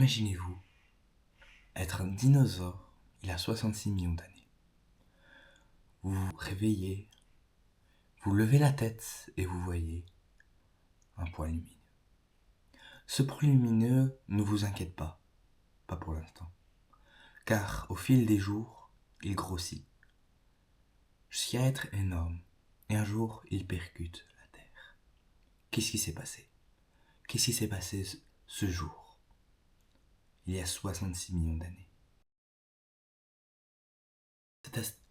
Imaginez-vous être un dinosaure il y a 66 millions d'années. Vous vous réveillez, vous levez la tête et vous voyez un point lumineux. Ce point lumineux ne vous inquiète pas pour l'instant, car au fil des jours, il grossit, jusqu'à être énorme, et un jour, il percute la Terre. Qu'est-ce qui s'est passé? Qu'est-ce qui s'est passé ce jour, il y a 66 millions d'années?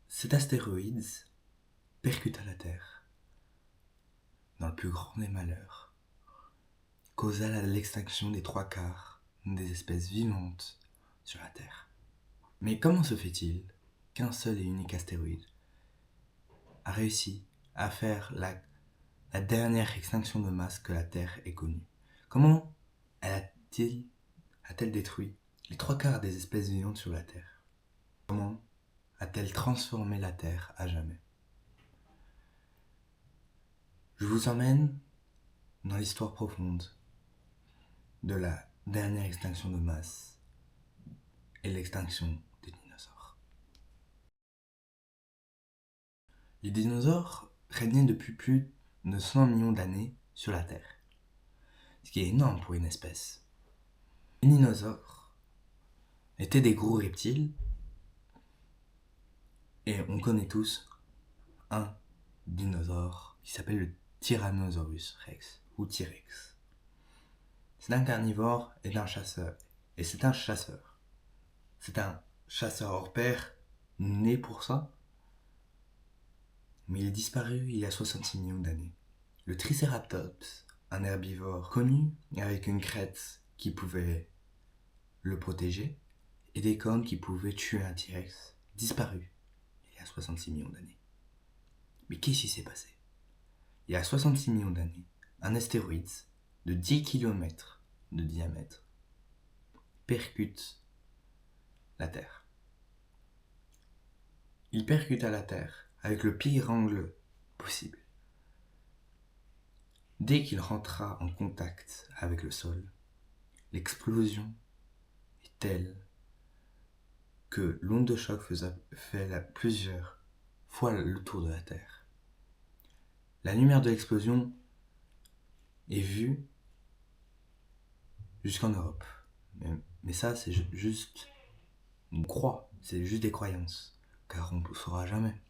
Cet astéroïde percuta la Terre, dans le plus grand des malheurs, causa l'extinction des 3/4 des espèces vivantes sur la Terre. Mais comment se fait-il qu'un seul et unique astéroïde a réussi à faire la dernière extinction de masse que la Terre ait connue? Comment a-t-elle détruit les 3/4 des espèces vivantes sur la Terre? Comment a-t-elle transformé la Terre à jamais? Je vous emmène dans l'histoire profonde de la dernière extinction de masse et l'extinction des dinosaures. Les dinosaures régnaient depuis plus de 100 millions d'années sur la Terre, ce qui est énorme pour une espèce. Les dinosaures étaient des gros reptiles, et on connaît tous un dinosaure qui s'appelle le Tyrannosaurus Rex ou T-Rex. C'est un carnivore et un chasseur. Et c'est un chasseur. C'est un chasseur hors pair, né pour ça. Mais il est disparu il y a 66 millions d'années. Le Triceratops, un herbivore connu avec une crête qui pouvait le protéger et des cornes qui pouvaient tuer un T-Rex, disparu il y a 66 millions d'années. Mais qu'est-ce qui s'est passé? Il y a 66 millions d'années, un astéroïde de 10 km de diamètre percute la Terre. Il percuta la Terre avec le pire angle possible. Dès qu'il rentra en contact avec le sol, l'explosion est telle que l'onde de choc fait plusieurs fois le tour de la Terre. La lumière de l'explosion est vue jusqu'en Europe. Mais ça, c'est juste une croix, c'est juste des croyances, car on ne saura jamais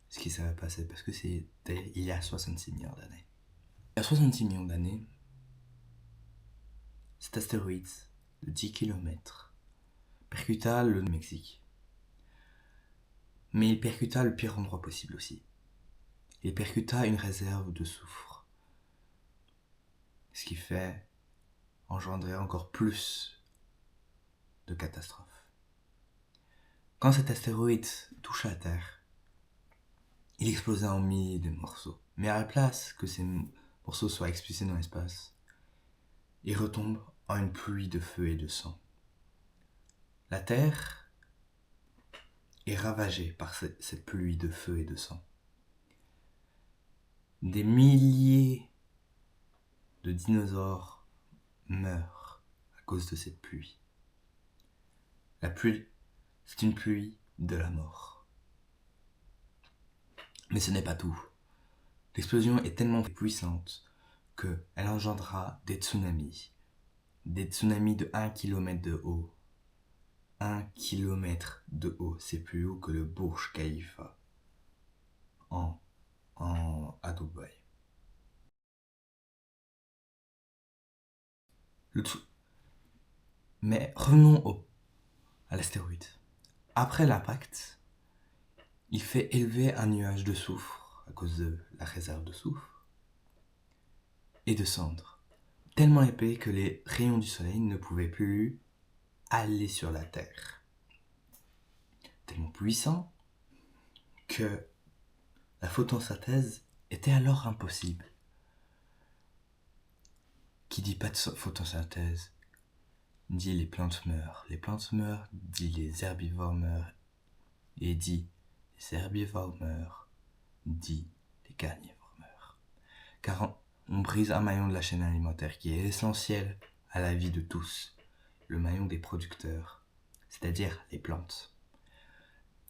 ce qui s'est passé, parce que c'était il y a 66 milliards d'années. Il y a 66 millions d'années, cet astéroïde de 10 km percuta le Mexique. Mais il percuta le pire endroit possible aussi. Il percuta une réserve de soufre, ce qui fait engendrer encore plus de catastrophes. Quand cet astéroïde toucha la Terre, il explosa en milliers de morceaux. Mais à la place que ces morceaux soient expulsés dans l'espace, ils retombent en une pluie de feu et de sang. La Terre est ravagée par cette pluie de feu et de sang. Des milliers de dinosaures meurent à cause de cette pluie. La pluie, c'est une pluie de la mort. Mais ce n'est pas tout. L'explosion est tellement puissante qu'elle engendra des tsunamis. Des tsunamis de 1 km de haut. 1 km de haut, c'est plus haut que le Burj Khalifa à Dubaï. Mais revenons à l'astéroïde. Après l'impact, il fait élever un nuage de soufre à cause de la réserve de soufre et de cendres, tellement épais que les rayons du soleil ne pouvaient plus aller sur la Terre. Tellement puissant que la photosynthèse était alors impossible. Qui dit pas de photosynthèse dit les plantes meurent. Les plantes meurent dit les herbivores meurent. Et dit les herbivores meurent dit les carnivores meurent. Car on brise un maillon de la chaîne alimentaire qui est essentiel à la vie de tous. le maillon des producteurs, c'est-à-dire les plantes.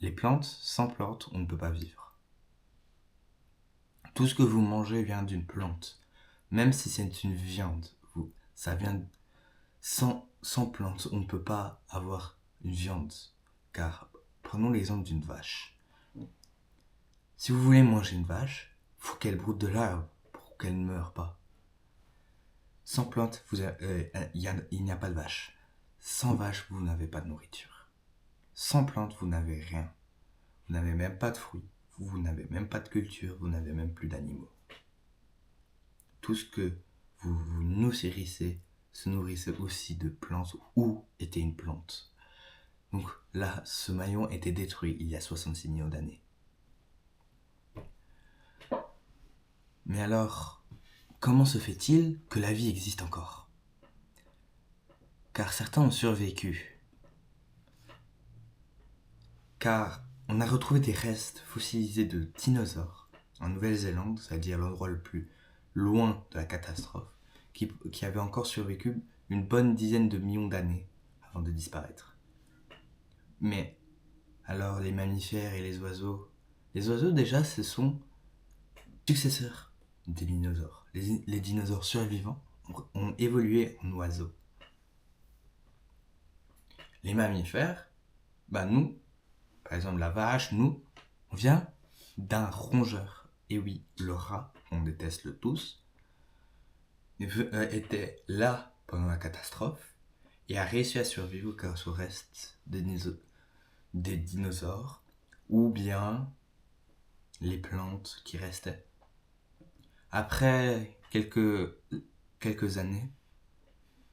Les plantes, sans plantes, on ne peut pas vivre. Tout ce que vous mangez vient d'une plante. Même si c'est une viande, ça vient sans plante, on ne peut pas avoir une viande. Car prenons l'exemple d'une vache. Si vous voulez manger une vache, il faut qu'elle broute de l'herbe pour qu'elle ne meure pas. Sans plante, il n'y a pas de vache. Sans vache, vous n'avez pas de nourriture. Sans plante, vous n'avez rien. Vous n'avez même pas de fruits. Vous n'avez même pas de culture. Vous n'avez même plus d'animaux. Tout ce que vous nourrissez se nourrissait aussi de plantes ou était une plante. Donc là, ce maillon était détruit il y a 66 millions d'années. Mais alors, comment se fait-il que la vie existe encore ? Car certains ont survécu. Car on a retrouvé des restes fossilisés de dinosaures en Nouvelle-Zélande, c'est-à-dire l'endroit le plus loin de la catastrophe, qui avaient encore survécu une bonne dizaine de millions d'années avant de disparaître. Mais alors les mammifères et les oiseaux déjà ce sont successeurs des dinosaures. Les dinosaures survivants ont évolué en oiseaux. Les mammifères, nous, par exemple la vache, nous, on vient d'un rongeur. Et oui, le rat, on déteste le tous, était là pendant la catastrophe et a réussi à survivre grâce au reste des dinosaures ou bien les plantes qui restaient. Après quelques années,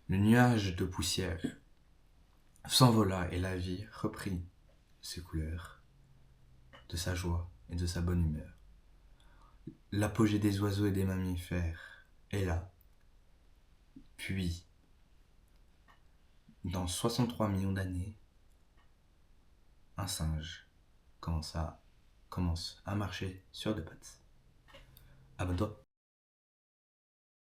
le nuage de poussière s'envola et la vie reprit ses couleurs, de sa joie et de sa bonne humeur. L'apogée des oiseaux et des mammifères est là. Puis, dans 63 millions d'années, un singe commence à marcher sur deux pattes. Abonne-toi.